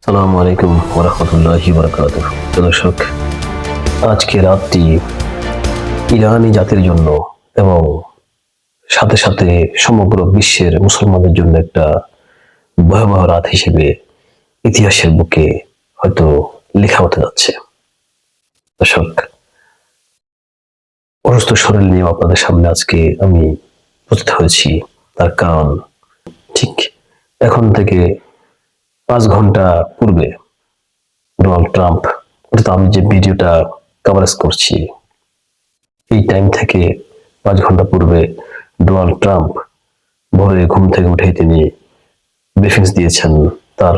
আসসালামু আলাইকুম ওয়া রাহমাতুল্লাহি ওয়া বারাকাতুহু। দর্শক, আজকে রাতটি ইরানি জাতির জন্য এবং সাথে সাথে সমগ্র বিশ্বের মুসলমানদের জন্য একটা ভয়াবহ রাত হিসেবে ইতিহাসের বুকে হয়তো লেখা হতে যাচ্ছে। দর্শক, অসুস্থ শরীর নিয়ে আপনাদের সামনে আজকে আমি উপস্থিত হয়েছি। তার কারণ, ঠিক এখন থেকে 5 ঘন্টা পূর্বে ডোনাল্ড ট্রাম্প, অর্থাৎ আমি যে ভিডিওটা কভারেজ করছি এই টাইম থেকে 5 ঘন্টা পূর্বে ডোনাল্ড ট্রাম্প ভোরে ঘুম থেকে উঠে তিনি ব্রিফিংস দিয়েছেন তার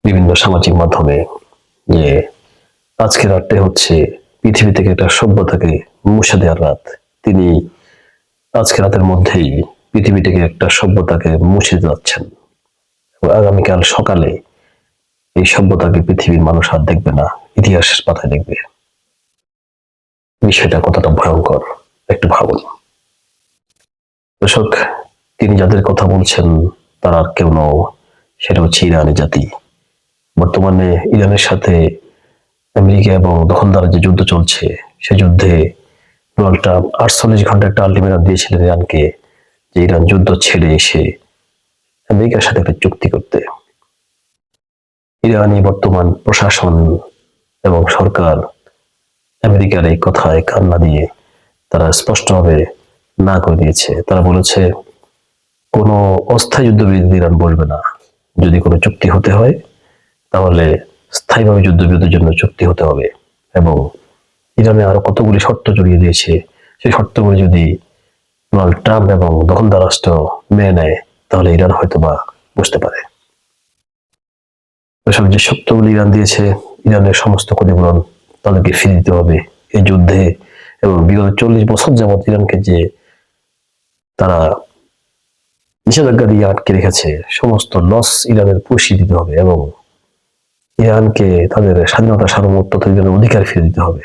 বিভিন্ন সামাজিক মাধ্যমে যে আজকে রাতটাই হচ্ছে পৃথিবী থেকে একটা সভ্যতাকে মুছে দেওয়ার রাত। তিনি আজকে রাতের মধ্যেই পৃথিবী থেকে একটা সভ্যতাকে মুছে যাচ্ছেন এবং আগামীকাল সকালে এই সভ্যতাকে পৃথিবীর মানুষ আর দেখবে না, ইতিহাসের পাতায় দেখবে। বিষয়টা কতটা ভয়ঙ্কর একটু ভাবুন। দর্শক, তিনি যাদের কথা বলছেন তারা আর কেউ নয়, সেটা হচ্ছে ইরানি জাতি। বর্তমানে ইরানের সাথে আমেরিকা এবং দখলদার যে যুদ্ধ চলছে, সে যুদ্ধে ডোনাল্ড ট্রাম্প 48 ঘন্টা একটা আলটিমেটাম দিয়েছিলেন ইরানকে, যে ইরান যুদ্ধ ছেড়ে এসে আমেরিকার সাথে একটা চুক্তি করতে। ইরানি বর্তমান প্রশাসন এবং সরকার আমেরিকার এই কথায় কান না দিয়ে তারা স্পষ্টভাবে না করে দিয়েছে। তারা বলেছে কোনো অস্থায়ী যুদ্ধবিরতি ইরান বসবে না। যদি কোনো চুক্তি হতে হয় তাহলে স্থায়ীভাবে যুদ্ধবিরতির জন্য চুক্তি হতে হবে, এবং ইরানে আরো কতগুলি শর্ত জড়িয়ে দিয়েছে। সেই শর্তগুলি যদি ডোনাল্ড ট্রাম্প এবং দখলদার রাষ্ট্র মেনে নেয় তাহলে ইরান হয়তো বা বুঝতে পারে। এসব যে শর্তগুলি ইরান দিয়েছে, ইরানের সমস্ত ক্ষতিপূরণ তাদেরকে ফিরে দিতে হবে এই যুদ্ধে, এবং বিগত 40 বছর যাবৎ ইরানকে যে তারা নিষেধাজ্ঞা দিয়ে আটকে রেখেছে, সমস্ত লস ইরানের পুষিয়ে দিতে হবে, এবং ইরানকে তাদের স্বাধীনতা, সার্বভৌমত্ব, ইরানের অধিকার ফিরে দিতে হবে,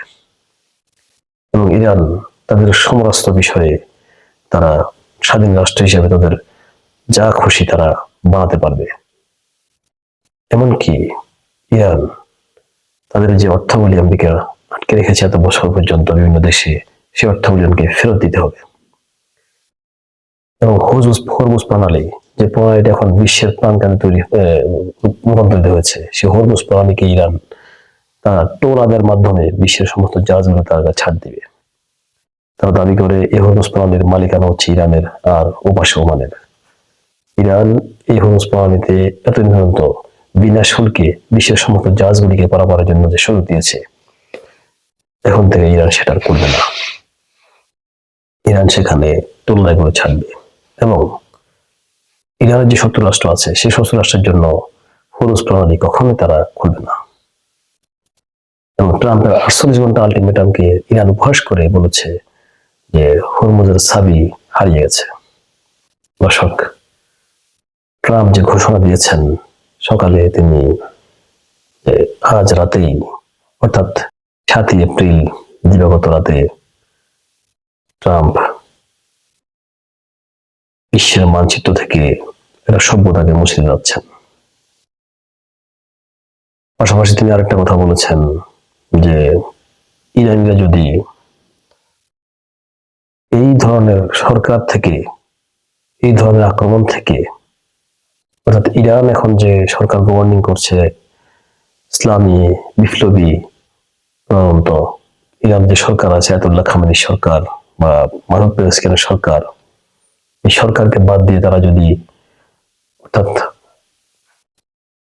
এবং ইরান তাদের সমরাস্ত্র বিষয়ে তারা স্বাধীন রাষ্ট্র হিসেবে তাদের যা খুশি তারা বানাতে পারবে। এমনকি ইরান তাদের যে অর্থগুলি আমেরিকা আটকে রেখেছে এত বছর পর্যন্ত বিভিন্ন দেশে, সে অর্থগুলি ইরানকে ফেরত দিতে হবে। এবং হরমুজ প্রণালী, যে প্রণালীটা এখন বিশ্বের প্রাণকেন্দ্রে রূপান্তরিত হয়েছে, সেই হরমুজ প্রণালীকে ইরান তার টোল আদায়ের মাধ্যমে বিশ্বের সমস্ত জাহাজগুলো তারা ছাড় দিবে। তারা দাবি করে এই হরমুজ প্রণালীর মালিকানা হচ্ছে ইরানের আর ওপাশে ওমানের। ইরান এই হরমুজ প্রণালীতে এতদিন পর্যন্ত বিনা শুল্কে বিশ্বের সমস্ত জাহাজগুলিকে পারাপারের জন্য যে সুযোগ দিয়েছে, এখন থেকে ইরান সেটা করবে না। ইরান সেখানে টোল আদায় করে ছাড়বে, এবং ইরানের যে শত্রু রাষ্ট্র আছে সেই শত্রু রাষ্ট্রের জন্য হরমুজ প্রণালী কখনোই তারা খুলবে না। এবং ট্রাম্পের 48 ঘন্টা আলটিমেটামকে ইরান উপহাস করে বলেছে যে হরমুজের চাবি হারিয়ে গেছে। দর্শক, ট্রাম্প যে ঘোষণা দিয়েছেন সকালে, তিনি আজ রাতেই, অর্থাৎ 7 এপ্রিল দিবাগত রাতে ট্রাম্প বিশ্বের মানচিত্র থেকে একটা সভ্যতাকে মুছে যাচ্ছেন। পাশাপাশি তিনি আরেকটা কথা বলেছেন যে ইরানিরা যদি এই ধরনের সরকার থেকে, এই ধরনের আক্রমণ থেকে, অর্থাৎ ইরান এখন যে সরকার গভর্নিং করছে ইসলামী বিপ্লবী প্রধানত ইরান যে সরকার আছে, আয়াতুল্লাহ খামেনির সরকার বা মাসুদ পেজেশকিয়ানের সরকার, এই সরকারকে বাদ দিয়ে তারা যদি, অর্থাৎ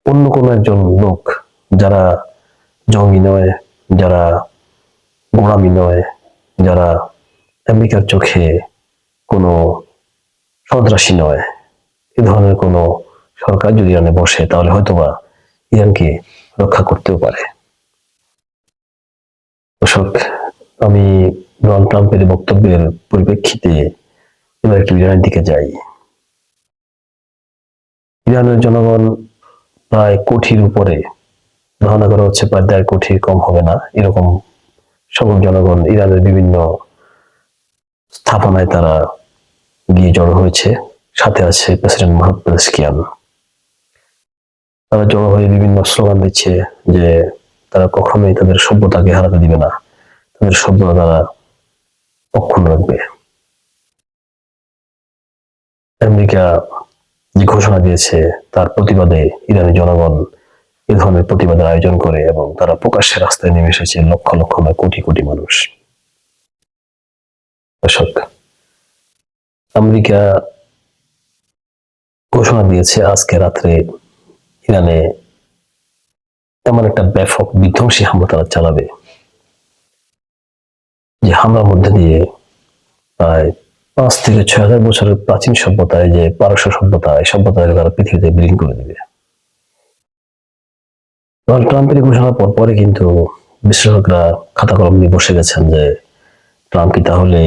অন্য কোনো একজন লোক যারা জঙ্গি নয়, যারা গোড়ামি নয়, যারা আমেরিকার চোখে কোনো সন্ত্রাসী নয়, এই ধরনের কোনো সরকার যদি ইরানে বসে তাহলে হয়তোবা ইরানকে রক্ষা করতেও পারে। দর্শক, আমি ডোনাল্ড ট্রাম্পের বক্তব্যের পরিপ্রেক্ষিতে এবার একটু ইরানের দিকে যাই। ইরানের জনগণ প্রায় কোটির উপরে, ধারণা করা হচ্ছে প্রায় 1.5 কোটি, কম হবে না, এরকম সকল জনগণ ইরানের বিভিন্ন স্থাপনায় তারা গিয়ে জড়ো হয়েছে। সাথে আছে প্রেসিডেন্ট মাসুদ পেজেশকিয়ান। তারা জড়ো হয়ে বিভিন্ন স্লোগান দিচ্ছে যে তারা কখনোই তাদের সভ্যতাকে হারাতে দিবে না, তাদের সভ্যতা তারা অক্ষুণ্ণ রাখবে। আমেরিকা যে ঘোষণা দিয়েছে তার প্রতিবাদে ইরানি জনগণ এ ধরনের প্রতিবাদের আয়োজন করে এবং তারা প্রকাশ্যে রাস্তায় নেমে এসেছে লক্ষ লক্ষ নয় কোটি কোটি মানুষ। দর্শক, আমেরিকা ঘোষণা দিয়েছে আজকে রাত্রে ইরানে এমন একটা ব্যাপক বিধ্বংসী হামলা তারা চালাবে, যে হামলার মধ্যে দিয়ে প্রায় 5 থেকে 6 হাজার বছরের প্রাচীন সভ্যতায় যে পারস্য সভ্যতা, এই সভ্যতাকে তারা পৃথিবীতে বিলীন করে দিবে। ডোনাল্ড ট্রাম্পের ঘোষণার পর পরে কিন্তু বিশ্লেষকরা খাতা কলম নিয়ে বসে গেছেন যে ট্রাম্প কি তাহলে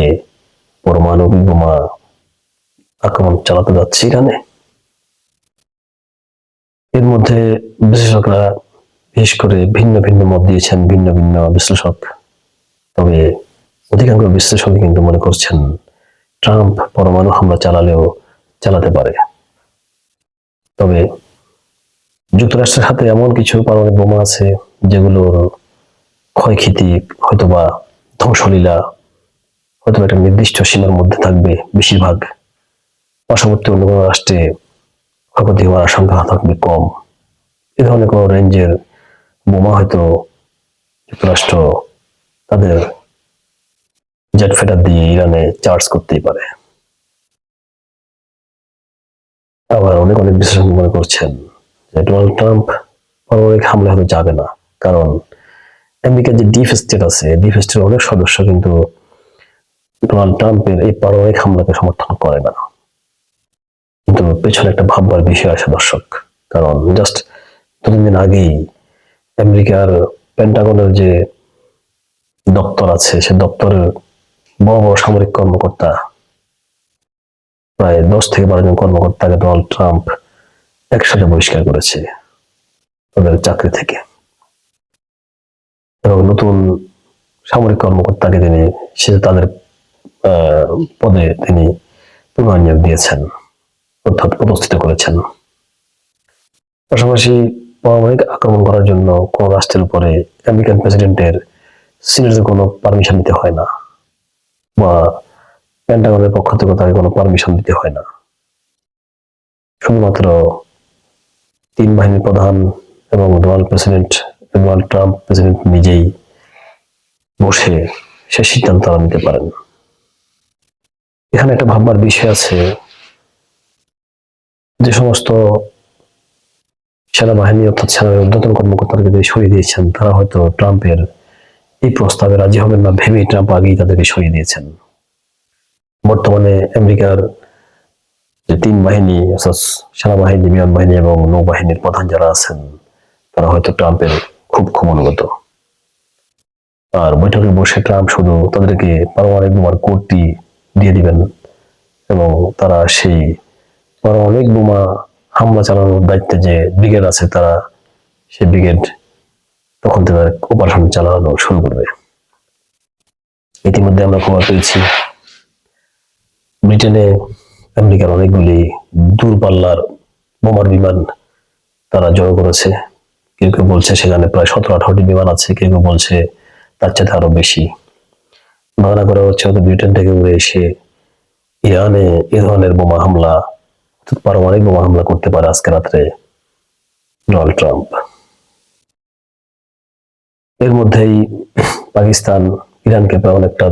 পারমাণবিক বোমা আক্রমণ চালাতে যাচ্ছে ইরানে। এর মধ্যে বিশেষজ্ঞরা বিশেষ করে ভিন্ন ভিন্ন মত দিয়েছেন, ভিন্ন ভিন্ন বিশ্লেষক। তবে অধিকাংশ বিশ্লেষকই কিন্তু মনে করছেন ট্রাম্প পরমাণু হামলা চালাতে পারে। তবে যুক্তরাষ্ট্রের হাতে এমন কিছু পারমাণবিক বোমা আছে যেগুলোর ক্ষয়ক্ষতি হয়তোবা ধ্বংসলীলা হয়তো একটা নির্দিষ্ট সীমার মধ্যে থাকবে, বেশিরভাগ পার্শ্ববর্তী অন্য কোনো রাষ্ট্রে ক্ষয়ক্ষতি হওয়ার আশঙ্কা থাকবে কম। এ ধরনের কোনো রেঞ্জের বোমা হয়তো যুক্তরাষ্ট্র তাদের জেট ফাইটার দিয়ে ইরানে চার্জ করতেই পারে। আবার অনেক অনেক বিশ্লেষক মনে করছেন যে ডোনাল্ড ট্রাম্প পারমাণবিক হামলা হয়তো যাবে না, কারণ আমেরিকার যে ডিপ স্টেট আছে, ডিপ স্টেটের অনেক সদস্য কিন্তু ডোনাল্ড ট্রাম্পের এই পারমাণবিক হামলাকে সমর্থন করে না। কিন্তু পেছনে একটা ভাববার বিষয় আছে দর্শক, কারণ জাস্ট 2-3 দিন আগেই আমেরিকার পেন্টাগনের যে দপ্তর আছে, সে দপ্তরের বড় বড় সামরিক কর্মকর্তা, প্রায় 10 থেকে 12 জন কর্মকর্তাকে ডোনাল্ড ট্রাম্প একসাথে বহিষ্কার করেছে তাদের চাকরি থেকে, এবং নতুন সামরিক কর্মকর্তাকে তাদের পদে তিনি পুনর্নিয়োগ দিয়েছেন, অর্থাৎ পদস্থিত করেছেন। পাশাপাশি পারমাণবিক আক্রমণ করার জন্য কোন রাষ্ট্রের উপরে আমেরিকান প্রেসিডেন্টের সিনেটের কোনো পারমিশন নিতে হয় না, বা পেন্টাগনের পক্ষ থেকে তাকে কোনো পারমিশন দিতে হয় না। শুধুমাত্র 3 বাহিনীর প্রধান এবং ডোনাল্ড ট্রাম্প প্রেসিডেন্ট নিজেই বসে সে সিদ্ধান্ত তারা নিতে পারেন। এখানে একটা ভাববার বিষয় আছে, যে সমস্ত সেনাবাহিনী অর্থাৎ সেনার ঊর্ধ্বতন কর্মকর্তারা যদি সরিয়ে দিয়েছেন, তারা হয়তো ট্রাম্পের এই প্রস্তাবে রাজি হবেন না ভেবেই ট্রাম্প আগেই তাদেরকে সরিয়ে দিয়েছেন। বর্তমানে আমেরিকার যে 3 বাহিনী অর্থাৎ সেনাবাহিনী, বিমান বাহিনী এবং নৌবাহিনীর প্রধান যারা আছেন, তারা হয়তো ট্রাম্পের খুব খুব অনুগত। আর বৈঠকে বসে ট্রাম্প শুধু তাদেরকে পারমাণবিক বোমার কোডটি দিয়ে দিবেন এবং তারা সেই পারমাণবিক বোমা হামলা চালানোর দায়িত্বে যে ব্রিগেড আছে, তারা সেই ব্রিগেড তখন তাদের অপারেশন চালানো শুরু করবে। ইতিমধ্যে আমরা খবর পেয়েছি ব্রিটেনে আমেরিকার অনেকগুলি দূরপাল্লার বোমার বিমান তারা জড়ো করেছে। কেউ কেউ বলছে সেখানে প্রায় 17-18টি বিমান আছে, কেউ কেউ বলছে তার চাইতে আরো বেশি। ধারণা করা হচ্ছে হয়তো ব্রিটেন থেকে উড়ে এসে ইরানে এ ধরনের বোমা হামলা, পারমাণবিক বোমা হামলা করতে পারে আজকে রাত্রে ডোনাল্ড ট্রাম্প। এর মধ্যেই পাকিস্তান ইরানকে প্রায় অনেকটা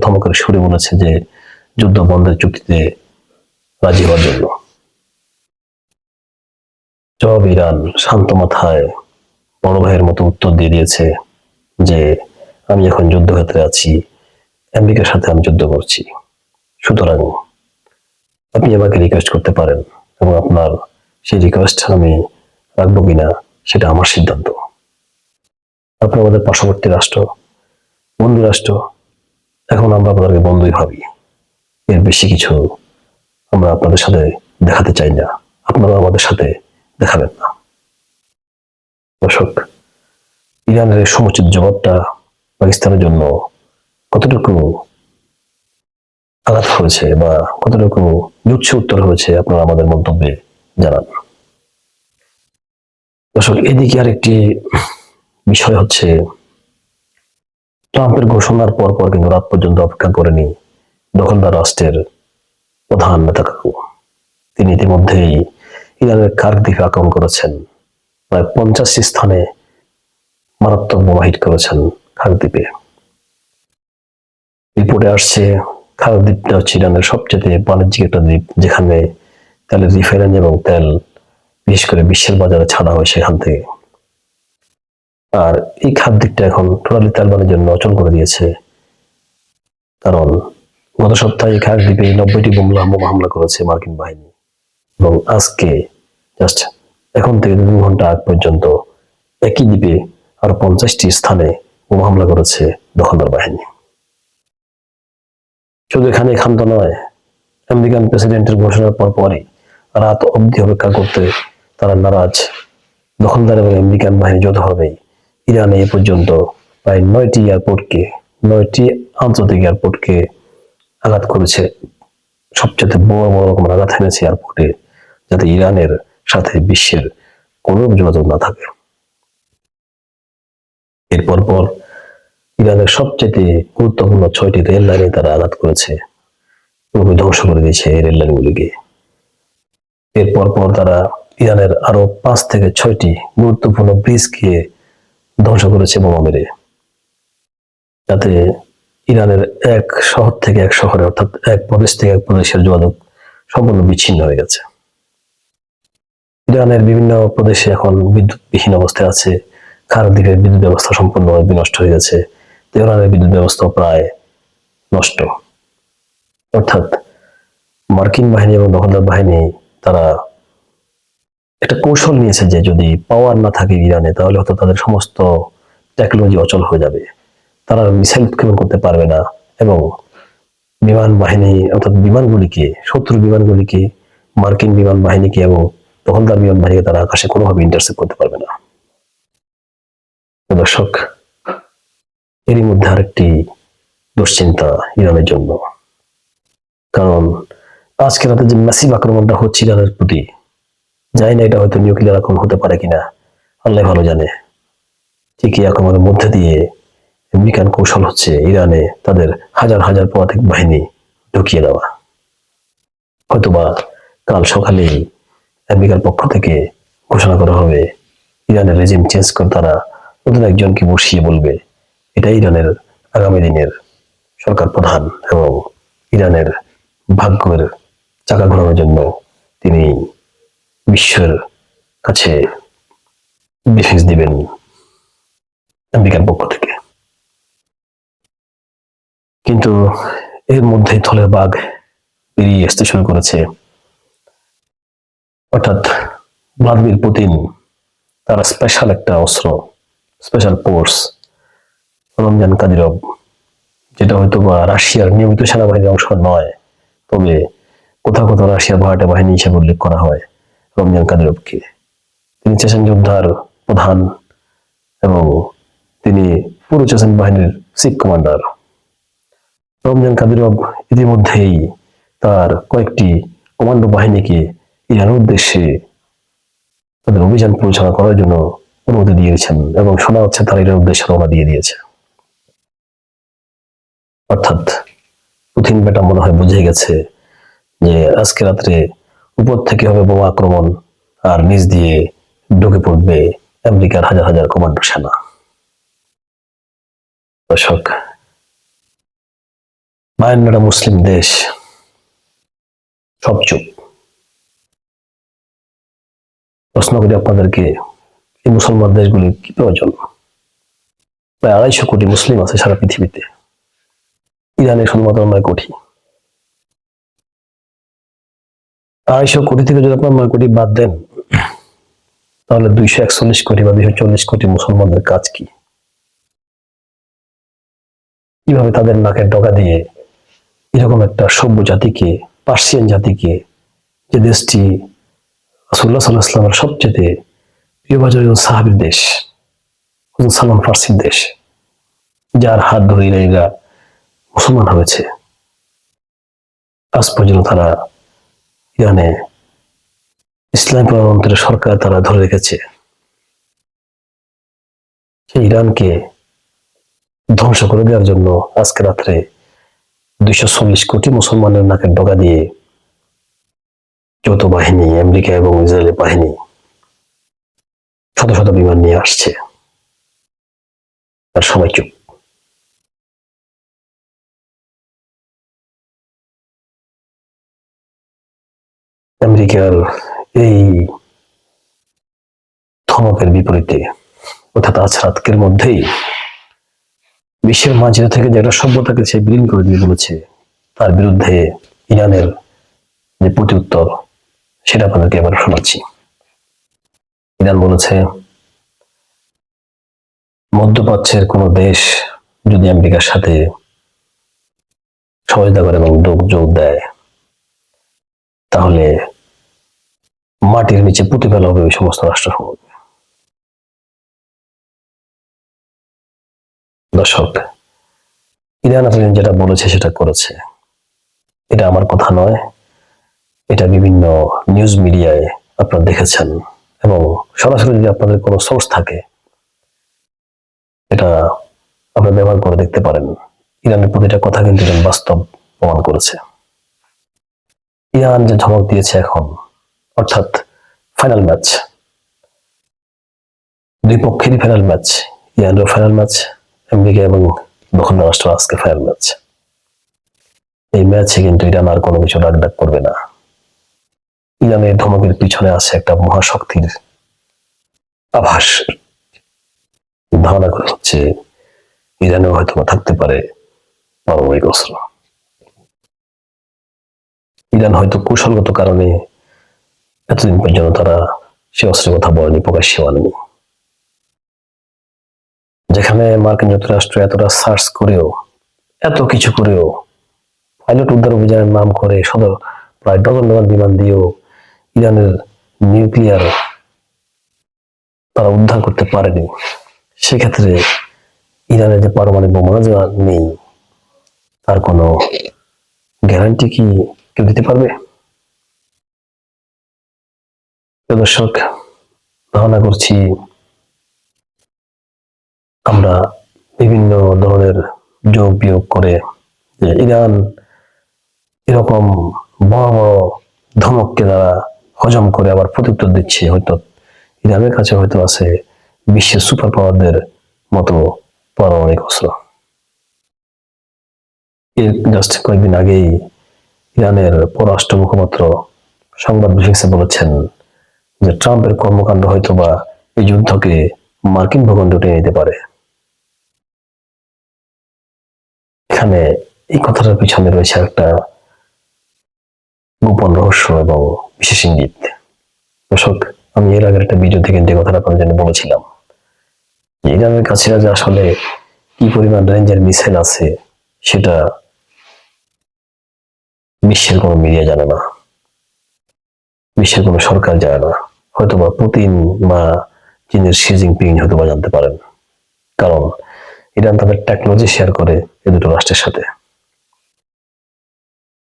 ধমকের সুরে বলেছে যে যুদ্ধ বন্ধের চুক্তিতে রাজি হওয়ার জন্য। জবাব ইরান শান্ত মাথায় বড় ভাইয়ের মতো উত্তর দিয়ে দিয়েছে যে আমি এখন যুদ্ধক্ষেত্রে আছি, আমেরিকার সাথে আমি যুদ্ধ করছি, সুতরাং আপনি আমাকে রিকোয়েস্ট করতে পারেন এবং আপনার সেই রিকোয়েস্ট আমি রাখবো কিনা সেটা আমার সিদ্ধান্ত। আপনি আমাদের পার্শ্ববর্তী রাষ্ট্র, বন্ধু রাষ্ট্র, এখন আমরা আপনাদেরকে বন্ধুই ভাবি, এর বেশি কিছু আমরা আপনাদের সাথে দেখাতে চাই না, আপনারা আমাদের সাথে দেখাবেন না। দর্শক, ইরানের এই সমুচিত জবাবটা পাকিস্তানের জন্য কতটুকু আঘাত হয়েছে বা কতটুকু জুৎস উত্তর হয়েছে আপনারা আমাদের মন্তব্যে জানান। দর্শক, এদিকে আরেকটি বিষয় হচ্ছে, ট্রাম্পের ঘোষণার পর পর কিন্তু রাত পর্যন্ত অপেক্ষা করেনি দখলদার রাষ্ট্রের প্রধান নেতা কাকু। তিনি ইতিমধ্যেই ইরানের কার্ক দ্বীপে আক্রমণ করেছেন। প্রায় 50টি স্থানে মারাত্মক বোমা হিট করেছেন কার্ক দ্বীপে। রিপোর্টে আসছে, কার্ক দ্বীপটা হচ্ছে ইরানের সবচেয়ে বাণিজ্যিক একটা দ্বীপ, যেখানে তেলের রিফাইনারি এবং তেল বিশেষ করে বিশ্বের বাজারে ছাড়া হয় সেখান থেকে। আর এই খাত দিকটা এখন টোটালি তেল বাণিজ্যের জন্য অচল করে দিয়েছে। কারণ গত সপ্তাহে কার্ক দ্বীপে 90টি বোমা হামলা করেছে মার্কিন বাহিনী, এবং আজকে জাস্ট এখন থেকে 2 ঘন্টা আগ পর্যন্ত একই দ্বীপে আরো 50টি স্থানে বোমা হামলা করেছে দখলদার বাহিনী। শুধু এখানে ক্ষান্ত নয়, আমেরিকান প্রেসিডেন্টের ঘোষণার পর পরই রাত অবধি অপেক্ষা করতে তারা নারাজ দখলদার এবং আমেরিকান বাহিনী যৌথভাবেই ইরানে এ পর্যন্ত প্রায় 9টি আন্তর্জাতিক এয়ারপোর্টকে আঘাত করেছে। সবচেয়ে বড় বড় রকমের আঘাত এনেছে এয়ারপোর্টে, যাতে ইরানের সাথে বিশ্বের কোনো যোগাযোগ না থাকে। এরপর পর ইরানের সবচেয়ে গুরুত্বপূর্ণ 6টি রেল লাইনে তারা আঘাত করেছে, পুরোপুরি ধ্বংস করে দিয়েছে এই রেল লাইনগুলিকে। এরপর পর তারা ইরানের আরো 5 থেকে 6টি গুরুত্বপূর্ণ ব্রিজকে ধ্বংস করেছে বোমা মেরে, যাতে ইরানের এক শহর থেকে এক শহরে, অর্থাৎ এক প্রদেশ থেকে এক প্রদেশের যোগাযোগ সম্পূর্ণ বিচ্ছিন্ন হয়ে গেছে। ইরানের বিভিন্ন প্রদেশে এখন বিদ্যুৎবিহীন অবস্থায় আছে। কার্ক দ্বীপের বিদ্যুৎ ব্যবস্থা সম্পূর্ণভাবে বিনষ্ট হয়ে গেছে। তেহরানের বিদ্যুৎ ব্যবস্থা প্রায় নষ্ট। অর্থাৎ মার্কিন বাহিনী এবং দখলদার বাহিনী তারা একটা কৌশল নিয়েছে যে যদি পাওয়ার না থাকে ইরানে, তাহলে হয়তো তাদের সমস্ত টেকনোলজি অচল হয়ে যাবে, তারা মিসাইল উৎক্ষেপণ করতে পারবে না, এবং বিমান বাহিনী অর্থাৎ বিমানগুলিকে, শত্রু বিমানগুলিকে, মার্কিন বিমান বাহিনীকে এবং দখলদার বিমান বাহিনীকে তারা আকাশে কোনোভাবে ইন্টারসেপ্ট করতে পারবে না। দর্শক, এরই মধ্যে আরেকটি দুশ্চিন্তা ইরানের জন্য, কারণ আজকে রাতে যে ম্যাসিভ আক্রমণটা হচ্ছে ইরানের প্রতি, জানি না এটা হয়তো নিউক্লিয়ার আক্রমণ হতে পারে কিনা, আল্লাহ ভালো জানে। ঠিক এই আক্রমণের মধ্যে দিয়ে আমেরিকান কৌশল হচ্ছে ইরানে তাদের হাজার হাজার পদাতিক বাহিনী ঢুকিয়ে দেওয়া। হয়তোবা কাল সকালেই আমেরিকার পক্ষ থেকে ঘোষণা করা হবে ইরানের রেজিম চেঞ্জ করে তারা নতুন একজনকে বসিয়ে বলবে এটাই ইরানের আগামী দিনের সরকার প্রধান, এবং ইরানের ভাগ্যের চাকা ঘোরানোর জন্য তিনি বিশ্বের কাছে ব্রিফিংস দিবেন আমেরিকার পক্ষ থেকে। কিন্তু এর মধ্যে থলের বাঘ বেরিয়ে আসতে শুরু করেছে। অর্থাৎ ভ্লাদিমির পুতিন তারা স্পেশাল একটা অস্ত্র, স্পেশাল ফোর্স রমজান কাদিরভ, যেটা হয়তো বা রাশিয়ার নিয়মিত সেনাবাহিনীর অংশ নয়, তবে কোথাও কোথাও রাশিয়ার ভাড়াটে বাহিনী হিসেবে উল্লেখ করা হয় রমজান কাদিরভকে। তিনি চেচেন যোদ্ধার প্রধান এবং তিনি পুরো চেচেন বাহিনীর চিফ কমান্ডার। রমজান কাদিরভ ইতিমধ্যেই তার কয়েকটি কমান্ডো বাহিনীকে ইরানের উদ্দেশ্যে তাদের অভিযান পরিচালনা করার জন্য অনুমতি দিয়েছেন, এবং শোনা হচ্ছে তারা ইরানের উদ্দেশ্যে রওনা দিয়ে দিয়েছে। অর্থাৎ পুতিন বেটা মনে হয় বুঝে গেছে যে আজকে রাত্রে উপর থেকে হবে বোমা আক্রমণ, আর নিচ দিয়ে ঢুকে পড়বে আমেরিকার হাজার হাজার কমান্ডো সেনা। দর্শক, মায়ানমার মুসলিম দেশ, সব চুপ। প্রশ্ন করি আপনাদেরকে, এই মুসলমান দেশগুলি কি প্রয়োজন? প্রায় 250 কোটি মুসলিম আছে সারা পৃথিবীতে, ইরানে শুধুমাত্র 9 কোটি। 250 কোটি থেকে যদি আপনার 9 কোটি বাদ দেন, তাহলে 241 কোটি বা 240 কোটি মুসলমানদের কাজ কি? কিভাবে তাদের নাকের ডগা দিয়ে এরকম একটা সভ্য জাতিকে, পার্সিয়ান জাতিকে, যে দেশটি রাসূলুল্লাহ সাল্লাল্লাহু আলাইহি ওয়াসাল্লামের সবচেয়ে প্রিয়ভাজন সাহাবীর দেশ, সালমান ফার্সির দেশ, যার হাত ধরে ইরানিরা মুসলমান হয়েছে, আজ পর্যন্ত তারা ইরানে ইসলাম প্রধানমন্ত্রীর সরকার তারা ধরে রেখেছে, সেই ইরানকে ধ্বংস করে দেওয়ার জন্য আজকে রাত্রে 240 কোটি মুসলমানের নাকের ডগা দিয়ে যৌথ বাহিনী, আমেরিকা এবং ইসরায়েলের বাহিনী শত শত বিমান নিয়ে আসছে, আর সবাই চুপ। আমেরিকার এই ধমকের বিপরীতে, অর্থাৎ আজ রাতের মধ্যেই বিশ্বের মাঝে থেকে যে একটা সভ্যতাকে সে বিলীন করে দিয়ে বলেছে, তার বিরুদ্ধে ইরানের যে প্রত্যুত্তর সেটা আপনাদেরকে এবার শোনাচ্ছি। ইরান বলেছে, মধ্যপ্রাচ্যের কোন দেশ যদি আমেরিকার সাথে সহযোগিতা করে এবং যোগ দেয়, তাহলে মাটির নিচে পুঁতে ফেলা হবে ওই সমস্ত রাষ্ট্রসমূহ। দর্শক, ইরান আসলে যেটা বলেছে সেটা করেছে। এটা আমার কথা নয়, এটা বিভিন্ন নিউজ মিডিয়ায় আপনারা দেখেছেন, এবং সরাসরি যদি আপনাদের কোনো সোর্স থাকে এটা আপনারা ব্যবহার করে দেখতে পারেন। ইরানের প্রতিটা কথা কিন্তু ইরান বাস্তব প্রমাণ করেছে। ইরান যে ধমক দিয়েছে এখন, অর্থাৎ ফাইনাল ম্যাচ, দুই পক্ষেরই ফাইনাল ম্যাচ, ইরানের ফাইনাল ম্যাচ, আমেরিকা এবং দক্ষিণ রাষ্ট্র আজকে ফাইনাল ম্যাচ। এই ম্যাচে কিন্তু ইরান আর কোনো কিছু রাগ করবে না। ইরানের ধমকের পিছনে আছে একটা মহাশক্তির আভাস। ধারণা করা হচ্ছে ইরানেও হয়তো থাকতে পারে পারমাণবিক অস্ত্র। ইরান হয়তো কৌশলগত কারণে এতদিন পর্যন্ত তারা সে অস্ত্রের কথা বলেনি, প্রকাশ্যে আনেনি। যেখানে মার্কিন যুক্তরাষ্ট্র এতটা সার্চ করেও, এত কিছু করেও, পাইলট উদ্ধার অভিযানের নাম করে প্রায় ডজন বিমান দিয়েও ইরানের নিউক্লিয়ার তারা উদ্ধার করতে পারেনি, সেক্ষেত্রে ইরানের যে পারমাণবিক বোমা নেই, তার কোনো গ্যারান্টি কি কেউ দিতে পারবে? দর্শক, ধারণা করছি আমরা বিভিন্ন ধরনের যোগ বিয়োগ করে যে ইরান এরকম বড় বড় ধমককে তারা হজম করে আবার প্রত্যুত্তর দিচ্ছে। হয়তো ইরানের কাছে হয়তো আছে বিশ্বের সুপার পাওয়ারদের মতো পারমাণবিক অস্ত্র। এর জাস্ট কয়েকদিন আগেই ইরানের পররাষ্ট্র মুখপাত্র সংবাদ ব্রিফিংসে বলেছেন যে ট্রাম্পের কর্মকাণ্ড হয়তো বা এই যুদ্ধকে মার্কিন ভূখণ্ডে টেনে নিতে পারে। এখানে এই কথাটার পিছনে রয়েছে একটা গোপন রহস্য এবং বিশেষ ইঙ্গিত। দর্শক, আমি এর আগের একটা ভিডিও থেকে যে কথাটা আপনার জন্য বলেছিলাম, ইরানের কাছে যে আসলে কি পরিমাণ রেঞ্জের মিসাইল আছে সেটা বিশ্বের কোনো মিডিয়া জানে না, বিশ্বের কোনো সরকার জানে না। হয়তোবা পুতিন বা চীনের শি জিনপিং হয়তোবা জানতে পারেন, কারণ ইরান তাদের টেকনোলজি শেয়ার করে এই দুটো রাষ্ট্রের সাথে।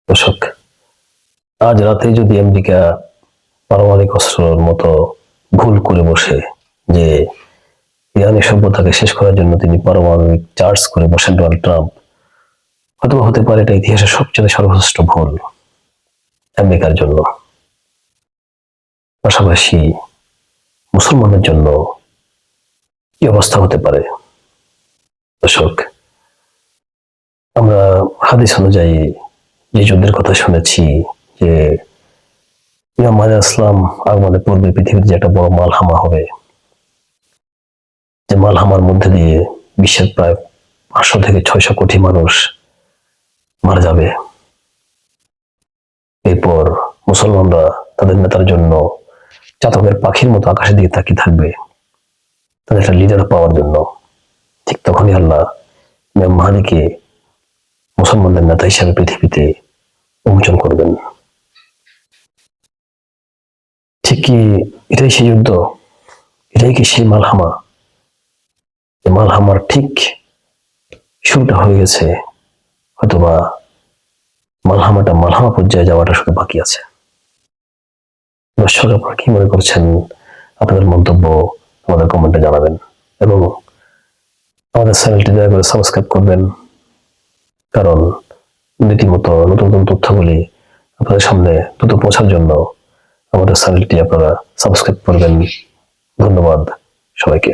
দর্শক, আজ রাতে যদি আমেরিকা পারমাণবিক অস্ত্রের মতো ভুল করে বসে যে ইরানি সভ্যতাকে শেষ করার জন্য তিনি পারমাণবিক চার্জ করে বসেন ডোনাল্ড ট্রাম্প, হয়তো হতে পারে এটা ইতিহাসের সবচেয়ে সর্বশ্রেষ্ঠ ভুল আমেরিকার জন্য। পাশাপাশি মুসলমানদের জন্য কি অবস্থা হতে পারে? দর্শক, আমরা হাদিস অনুযায়ী যে যুদ্ধের কথা শুনেছি, যে ইমাম আলাইহিস সালাম আগমনের পূর্বে পৃথিবীতে যে একটা বড় মালহামা হবে, যে মালহামার মধ্যে দিয়ে বিশ্বের প্রায় 500 থেকে 600 কোটি মানুষ মারা যাবে। এরপর মুসলমানরা তাদের নেতার জন্য চাতকের পাখির মতো আকাশের দিকে তাকিয়ে থাকবে, তাদের একটা লিডার পাওয়ার জন্য। ঠিক তখনই আল্লাহ ইমাম মাহদীকে মুসলমানদের নেতা হিসেবে পৃথিবীতে উন্মোচন করবেন। ঠিক কি এটাই সেই যুদ্ধ? এটাই কি সেই মালহামা? মালহামার ঠিক শুরুটা হয়ে গেছে, হয়তোবা মালহামা পর্যায়ে যাওয়াটা শুধু বাকি আছে। দর্শক, আপনারা কি মনে করছেন? আপনাদের মন্তব্য আমাদের কমেন্টে জানাবেন, এবং আমাদের চ্যানেলটি দয়া করে সাবস্ক্রাইব করবেন, কারণ রীতিমতো নতুন নতুন তথ্যগুলি আপনাদের সামনে দ্রুত পৌঁছার জন্য আমাদের চ্যানেলটি আপনারা সাবস্ক্রাইব করবেন। ধন্যবাদ সবাইকে।